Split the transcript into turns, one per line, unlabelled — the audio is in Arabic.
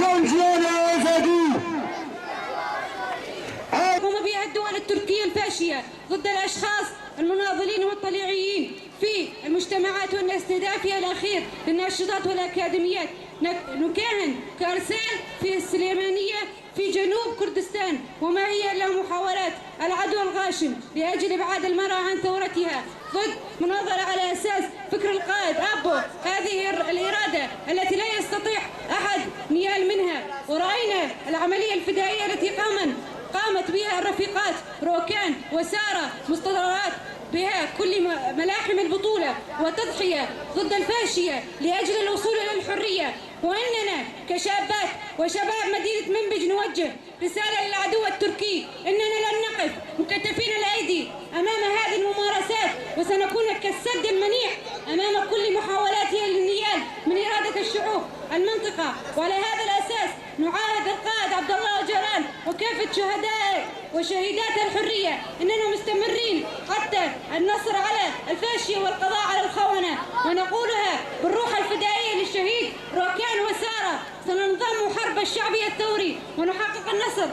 قام بها الدول التركية الفاشية ضد الأشخاص المناضلين والطليعيين في المجتمعات والاستهدافها الأخير للناشطات والأكاديميات. نكاهن كارسال في السليمانية في جنوب كردستان، وما هي إلا محاولات العدو الغاشم لأجل إبعاد المرأة عن ثورتها ضد مناظرة على أساس فكر القائد أبو. هذه الإرادة التي لا يستطيع أحد نيال منها. ورأينا العملية الفدائية التي قامت بها الرفيقات روكان وسارة، مستدرات بها كل ملاحم البطولة وتضحية ضد الفاشية لأجل الوصول إلى الحرية. وإننا كشابات وشباب مدينة منبج نوجه رسالة للعدو التركي: إننا لن نقف مكتفين الأيدي أمام هذه الممارسات، وسنكون كالسد المنيع أمام كل محاولاتها للنيال من إرادة الشعوب المنطقة. وعلى هذا الأساس نعاهد القائد عبد الله أوجلان وكافة شهداء وشهيدات الحرية إننا مستمرين حتى النصر على الفاشية والقضاء على الخونة، ونقولها بالروح الفدائية للشهيد روكان وسارة: سننضم حرب الشعبي الثوري ونحقق النصر.